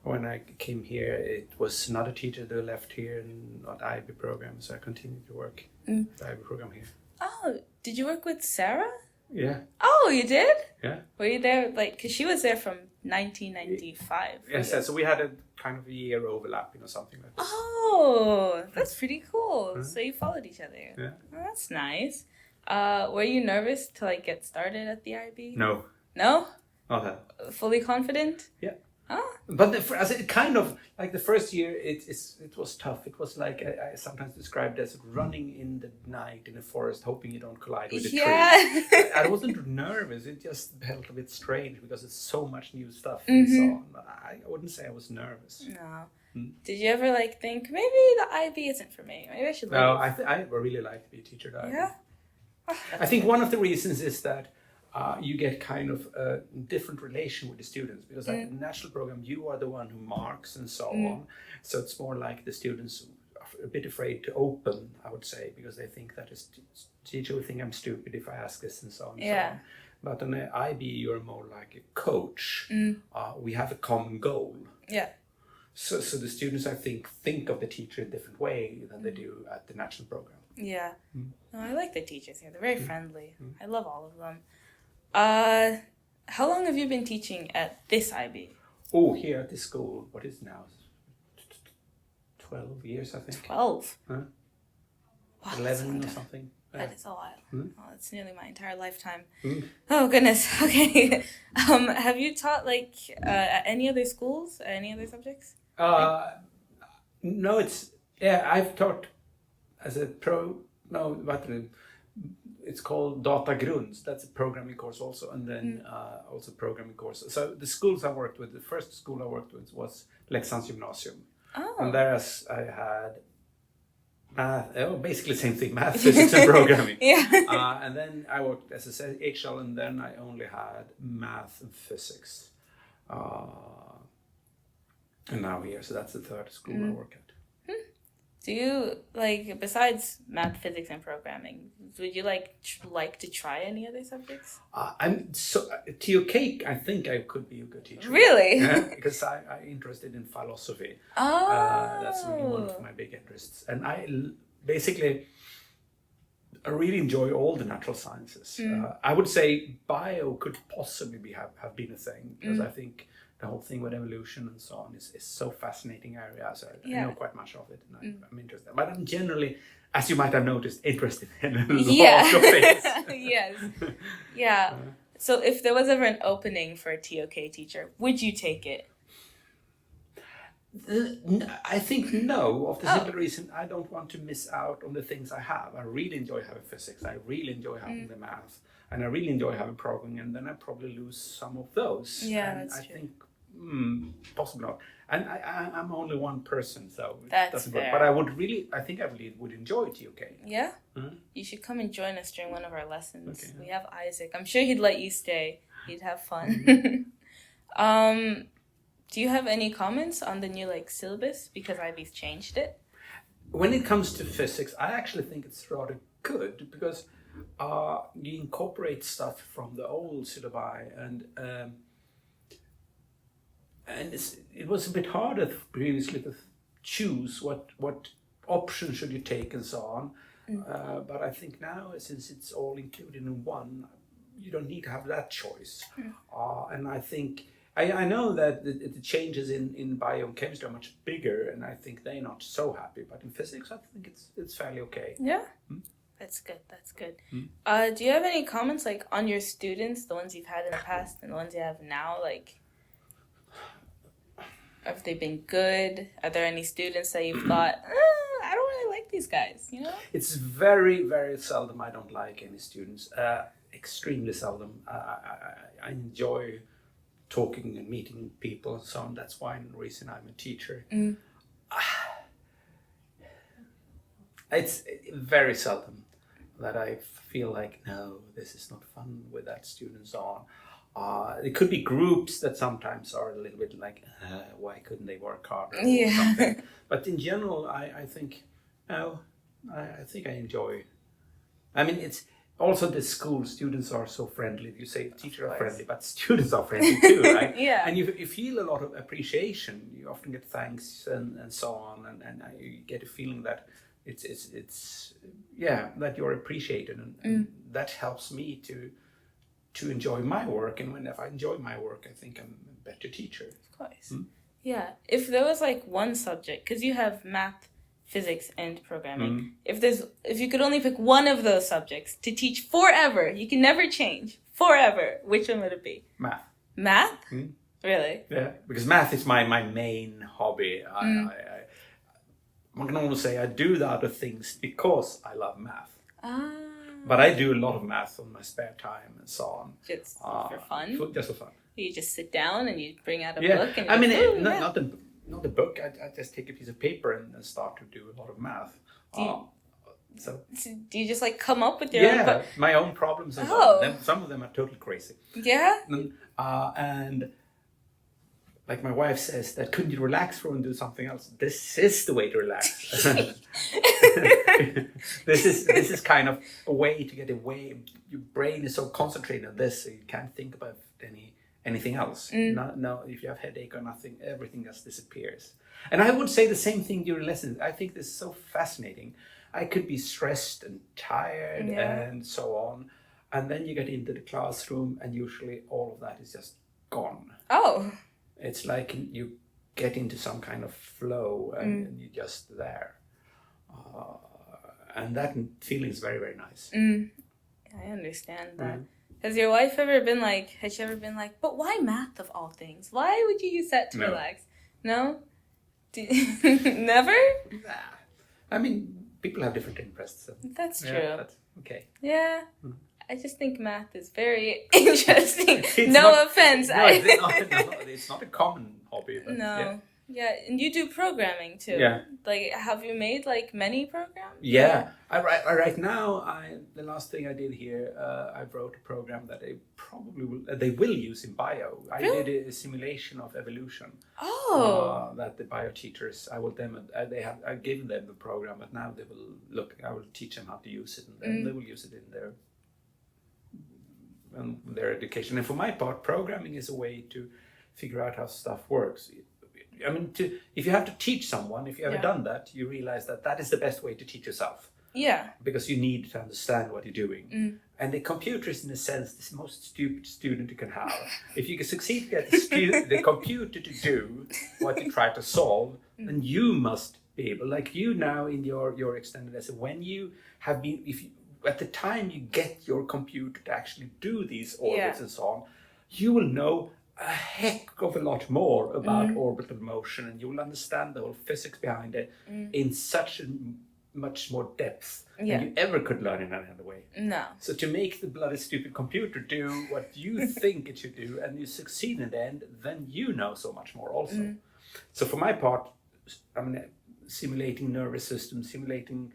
When I came here, it was another teacher that left here and not IB program, so I continued to work the IB program here. Oh, did you work with Sarah? Yeah. Oh, you did? Yeah. Were you there, because she was there from 1995. Yes, so we had a kind of a year overlapping or something like that. Oh, that's pretty cool. So you followed each other. Yeah. Oh, that's nice. Were you nervous to, get started at the IB? No. No? Not that. Fully confident? Yeah. Oh. But the first year, it was tough. It was like I sometimes described as running in the night in a forest, hoping you don't collide with a tree. I wasn't nervous. It just felt a bit strange because it's so much new stuff and so on. But I wouldn't say I was nervous. No. Did you ever think maybe the IB isn't for me? Maybe I should leave? No, I really like to be a teacher. Yeah. I think one of the reasons is that you get kind of a different relation with the students, because at the national program you are the one who marks and so on, so it's more like the students are a bit afraid to open, I would say, because they think that a teacher will think I'm stupid if I ask this and so on. So on. But on the IB you're more like a coach. We have a common goal. Yeah. So the students, I think of the teacher in a different way than they do at the national program. Yeah. No, I like the teachers here. They're very friendly. I love all of them. How long have you been teaching at this IB? Oh, here at this school, what is it now? 12 years, I think. 12? Huh? Wow, 11 or something. That is a while. Oh, that's nearly my entire lifetime. Oh, goodness. Okay. Have you taught, at any other schools? Any other subjects? No, I've taught as a it's called Data Grunds. That's a programming course also, and then also programming course. So the schools I worked with, the first school I worked with was Leksands Gymnasium. Oh. And there I had math, basically the same thing, math, physics, and programming. Yeah. And then I worked as a HL, and then I only had math and physics. And now here, so that's the third school I work at. Do you, besides math, physics, and programming, would you like to try any other subjects? TOK, I think I could be a good teacher. Really? Yeah, because I'm interested in philosophy. Oh. That's really one of my big interests. And basically, I really enjoy all the natural sciences. I would say bio could possibly have been a thing, because I think the whole thing with evolution and so on is so fascinating area. So I know quite much of it, and I'm interested. But I'm generally, as you might have noticed, interested in a lot of things. Yes. Yeah. So if there was ever an opening for a TOK teacher, would you take it? I think no, of the simple reason I don't want to miss out on the things I have. I really enjoy having physics, I really enjoy having the math, and I really enjoy having programming, and then I probably lose some of those. Yeah, and that's I true. think possibly not. And I'm only one person, so it That's doesn't fair. work. But I really would enjoy TOK. Yeah? You should come and join us during one of our lessons. Okay, we have Isaac. I'm sure he'd let you stay. He'd have fun. Do you have any comments on the new syllabus, because IB's changed it? When it comes to physics, I actually think it's rather good, because you incorporate stuff from the old syllabi, and it was a bit harder previously to choose what option should you take and so on. But I think now, since it's all included in one, you don't need to have that choice. And I think I know that the changes in bio and chemistry are much bigger, and I think they're not so happy. But in physics, I think it's fairly okay. Yeah, that's good. That's good. Do you have any comments on your students, the ones you've had in the past and the ones you have now? Have they been good? Are there any students that you've thought, I don't really like these guys? You know, it's very, very seldom I don't like any students. Extremely seldom. I enjoy talking and meeting people and so on. That's one reason I'm a teacher. It's very seldom that I feel like, no, this is not fun with that student and so on. It could be groups that sometimes are a little bit like, why couldn't they work harder or something? But in general, I think, no, I think I enjoy. I mean, it's also the school students are so friendly. You say teachers are friendly, but students are friendly too, right? Yeah. And you feel a lot of appreciation. You often get thanks and so on, and you get a feeling that it's that you're appreciated, and that helps me to enjoy my work. And if I enjoy my work, I think I'm a better teacher. Of course. Yeah. If there was one subject, because you have math, physics, and programming. If you could only pick one of those subjects to teach forever, you can never change, forever, which one would it be? Math. Math? Really? Yeah, because math is my main hobby. I can almost say I do the other things because I love math. But I do a lot of math on my spare time and so on. Just for fun? Just for fun. You just sit down and you bring out a book and not the book. I just take a piece of paper and start to do a lot of math. So do you just come up with your own? My own problems and some of them are totally crazy. Yeah. And like my wife says, that couldn't you relax for and do something else? This is the way to relax. This is kind of a way to get away. Your brain is so concentrated on this, so you can't think about anything else. No, if you have headache or nothing, everything just disappears. And I would say the same thing during lessons. I think this is so fascinating. I could be stressed and tired and so on, and then you get into the classroom, and usually all of that is just gone. Oh. It's like you get into some kind of flow, and you're just there. And that feeling is very, very nice. I understand that. Has your wife ever been has she ever been but why math of all things? Why would you use that to relax? No? Never? Nah. I mean, people have different interests. So. That's true. That's okay. Yeah. I just think math is very interesting. No offense. No, it's not a common hobby. But no. Yeah, and you do programming too. Yeah. Have you made many programs? Yeah. Right now, the last thing I did here, I wrote a program that they will use in bio. Really? I did a simulation of evolution. Oh. That the bio teachers, I I've given them the program, but now they will I will teach them how to use it, and then they will use it in their education. And for my part, programming is a way to figure out how stuff works. I mean, if you have to teach someone, if you ever done that, you realize that is the best way to teach yourself. Yeah. because you need to understand what you're doing. And the computer is, in a sense, the most stupid student you can have. If you can succeed to get the computer to do what you try to solve, then you must be able, like you now in your extended lesson, when you have been, if you, at the time you get your computer to actually do these orbits and so on, you will know a heck of a lot more about orbital motion, and you will understand the whole physics behind it in such a much more depth than you ever could learn in any other way. No. So to make the bloody stupid computer do what you think it should do, and you succeed in the end, then you know so much more also. So for my part, I mean, simulating nervous systems, simulating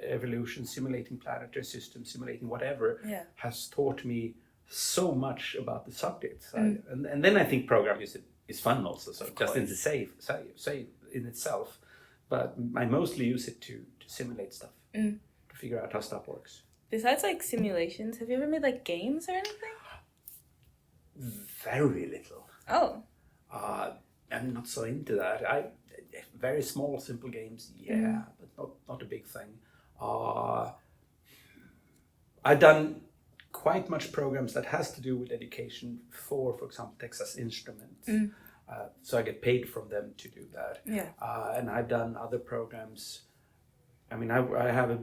evolution, simulating planetary systems, simulating whatever, has taught me so much about the subjects. And then I think programming is fun also, so just in the say in itself. But I mostly use it to simulate stuff, to figure out how stuff works. Besides like simulations, have you ever made like games or anything? Very little. Oh. I'm not so into that. Very small, simple games, but not a big thing. I've done quite much programs that has to do with education for example, Texas Instruments. So I get paid from them to do that. And I've done other programs. I mean, I have a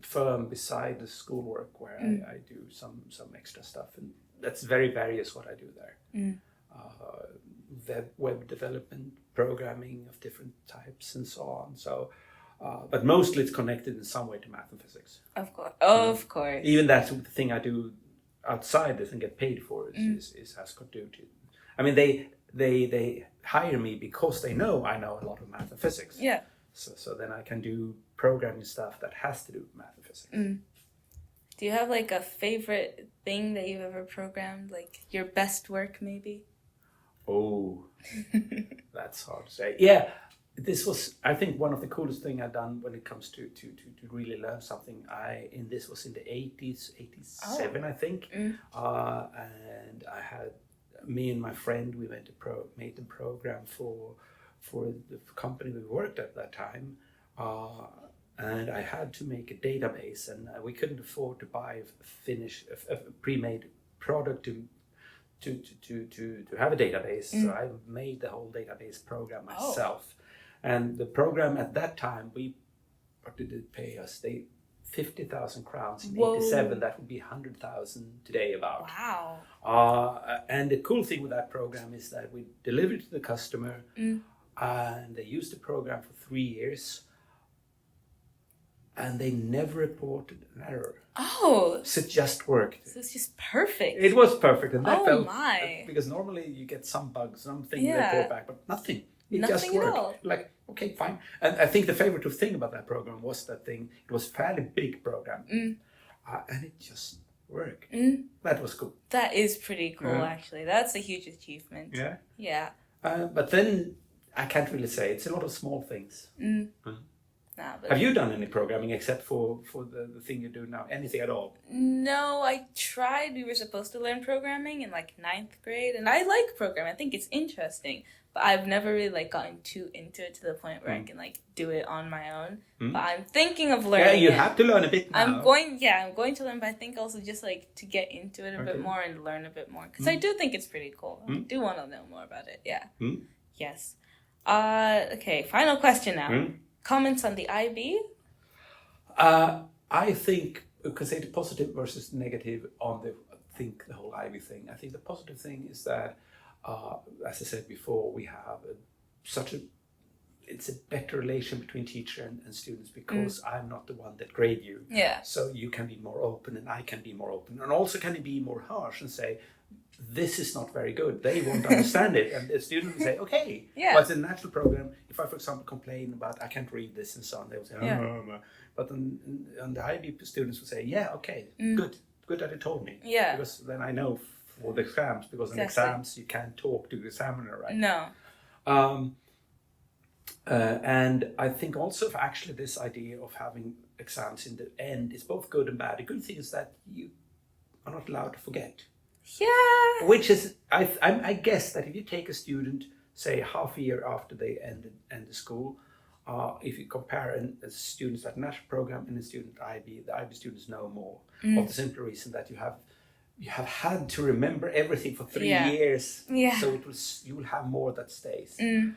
firm beside the schoolwork where I do some extra stuff, and that's very various what I do there. Web development, programming of different types, and so on. So, but mostly it's connected in some way to math and physics. Of course, of course. Even that's the thing I do outside this and get paid for is has got to do. I mean, they hire me because they know I know a lot of math and physics. Yeah. So then I can do programming stuff that has to do with math and physics. Do you have like a favorite thing that you've ever programmed? Like your best work, maybe? Oh, that's hard to say. Yeah, this was, I think, one of the coolest thing I've done when it comes to really learn something. This was in the 80s, 87, I think. And I had, me and my friend, we made the program for the company we worked at that time. And I had to make a database, and we couldn't afford to buy a pre-made product to have a database. So I made the whole database program myself. And the program at that time, what did it pay us? 50,000 crowns in 87. That would be 100,000 today about. Wow. And the cool thing with that program is that we delivered it to the customer, and they used the program for 3 years, and they never reported an error. Oh. So it just worked. So it's just perfect. It was perfect. And that felt, my. because normally you get some bugs, something they report back, but nothing. It just worked. At all. Like, okay, fine. And I think the favorite thing about that program was that thing. It was a fairly big program. And it just worked. That was cool. That is pretty cool, actually. That's a huge achievement. Yeah. Yeah. But then I can't really say. It's a lot of small things. Nah, but Have you done any programming except for the thing you do now? Anything at all? No, I tried. We were supposed to learn programming in like 9th grade, and I like programming. I think it's interesting, but I've never really like gotten too into it to the point where I can like do it on my own. But I'm thinking of learning. Yeah, you it. have to learn a bit now. I'm going to learn, but I think also just like to get into it a bit more and learn a bit more, because I do think it's pretty cool. I do want to know more about it. Yeah. Yes. Okay. Final question now. Comments on the IB? I think, because say the positive versus negative on the whole IB thing. I think the positive thing is that, as I said before, we have it's a better relation between teacher and students, because I'm not the one that grade you. Yeah. So you can be more open, and I can be more open, and also can be more harsh and say, this is not very good. They won't understand it. And the student will say, okay. Yeah. But in a natural program, if I, for example, complain about, I can't read this and so on, they will say, But on the IB students will say, yeah, okay, good that you told me. Yeah. Because then I know for the exams, because in exams you can't talk to the examiner, right? No. And I think also actually this idea of having exams in the end is both good and bad. The good thing is that you are not allowed to forget. Yeah. Which is, I guess that if you take a student, say half a year after they end the school, if you compare a students at national program and a student at IB, the IB students know more, of the simple reason that you have had to remember everything for 3 years, so you will have more that stays. And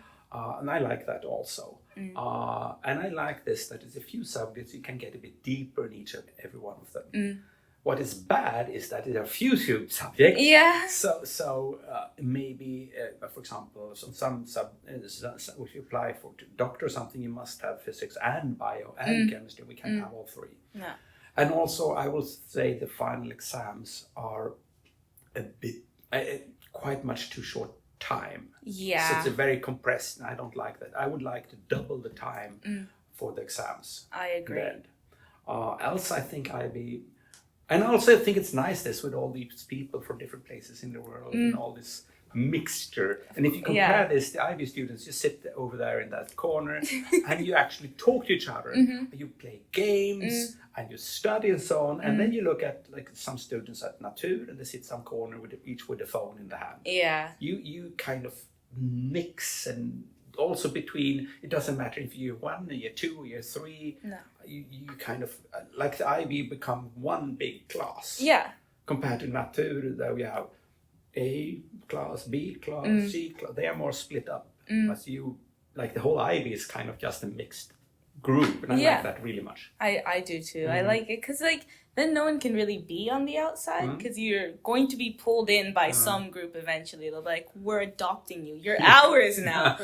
I like that also. And I like this, that it's a few subjects you can get a bit deeper in every one of them. What is bad is that there are few subjects. Yeah. So maybe, for example, if you apply for doctor or something, you must have physics and bio and chemistry. We can't have all three. No. And also, I will say the final exams are a bit, quite much too short time. Yeah. So it's a very compressed, and I don't like that. I would like to double the time for the exams. I agree. Else, I think IB, and I also think it's nice this with all these people from different places in the world and all this mixture. And if you compare this, the IB students, you sit over there in that corner and you actually talk to each other. You play games and you study and so on. And then you look at like some students at Natur and they sit some corner each with a phone in the hand. Yeah. You kind of mix, and also between, it doesn't matter if you're 1, year 2, year 3. No. You kind of, like the IB become one big class. Yeah. Compared to Natur, there we have A class, B class, C class. They are more split up. But like the whole IB is kind of just a mixed group. And I like that really much. I do too. I like it because like then no one can really be on the outside because you're going to be pulled in by some group eventually. They'll be like, we're adopting you. You're ours now.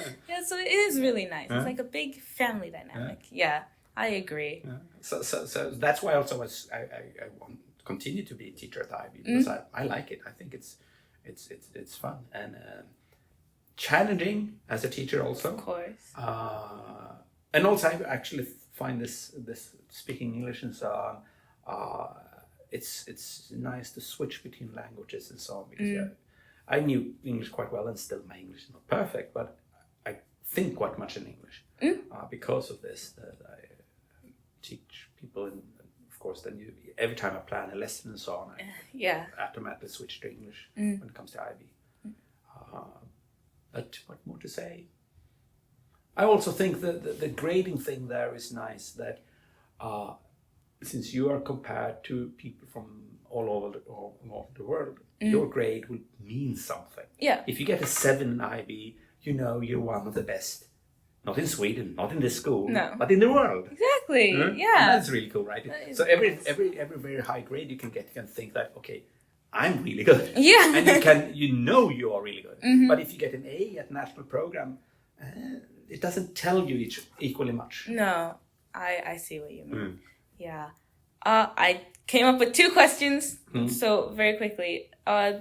So it is really nice. It's like a big family dynamic. Yeah, I agree. So that's why also I want to continue to be a teacher at the IB because I like it. I think it's fun and challenging as a teacher also. Of course. And also I actually find this speaking English and so on, it's nice to switch between languages and so on because I knew English quite well and still my English is not perfect, but I think quite much in English because of this that I teach people, and of course then every time I plan a lesson and so on I automatically switch to English when it comes to IB. But what more to say? I also think that the grading thing there is nice, that since you are compared to people from all over the world, your grade will mean something. Yeah. If you get a 7 in IB, you know you're one of the best. Not in Sweden, not in this school, but in the world. Exactly. Yeah. And that's really cool, right? So every very high grade you can get, you can think that, okay, I'm really good. Yeah. And you are really good. But if you get an A at national program, it doesn't tell you equally much. No, I see what you mean. Yeah. I came up with 2 questions. So very quickly,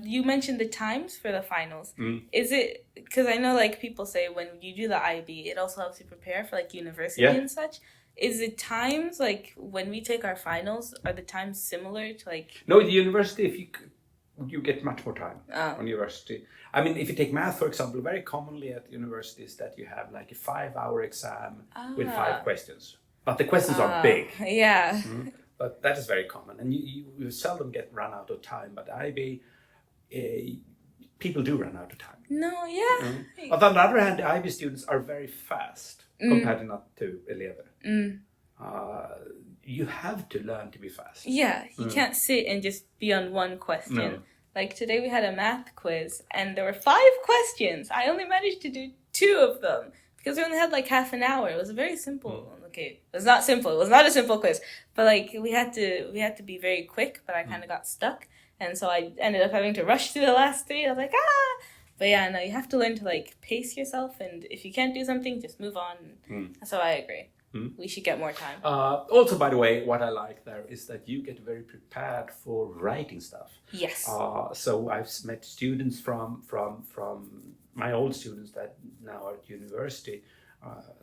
you mentioned the times for the finals. Is it, because I know like people say when you do the IB, it also helps you prepare for like university and such. Is it times like when we take our finals, are the times similar to like? No, the university, if you get much more time on university. I mean, if you take math, for example, very commonly at universities that you have like a 5-hour exam with 5 questions. But the questions are big. Yeah. But that is very common. And you seldom get run out of time. But IB, people do run out of time. No, yeah. But on the other hand, the IB students are very fast compared to not to 11. You have to learn to be fast. Yeah, you can't sit and just be on one question. No. Like today we had a math quiz and there were 5 questions. I only managed to do 2 of them because we only had like half an hour. It was a very simple. Okay, it was not simple. It was not a simple quiz, but like we had to be very quick. But I kind of got stuck, and so I ended up having to rush through the last 3. I was like But yeah, no, you have to learn to like pace yourself, and if you can't do something, just move on. So I agree. We should get more time. Also, by the way, what I like there is that you get very prepared for writing stuff. Yes. So I've met students from my old students that now are at university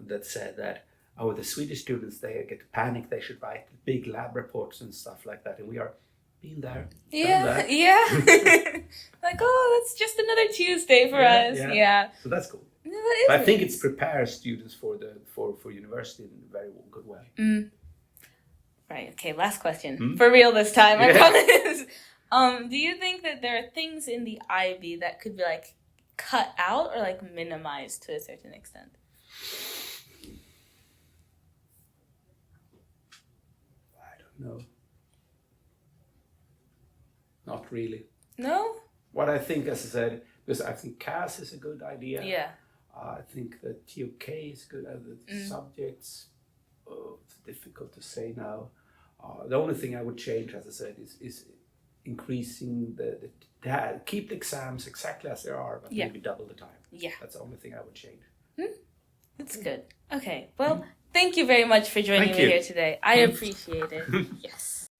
that said that, the Swedish students, they get panic, they should write big lab reports and stuff like that. And we are been there. Yeah, yeah. Like, that's just another Tuesday for us. Yeah. So that's cool. No, I think it prepares students for university in a very good way. Right. Okay. Last question. For real this time, I promise. Do you think that there are things in the IB that could be like cut out or like minimized to a certain extent? No. Not really. No? What I think, as I said, because I think CAS is a good idea. Yeah. I think that TOK is good. The subjects, it's difficult to say now. The only thing I would change, as I said, is increasing keep the exams exactly as they are, but maybe double the time. Yeah. That's the only thing I would change. That's good. Okay. Well, thank you very much for joining Thank me you. here today. I appreciate it. Yes.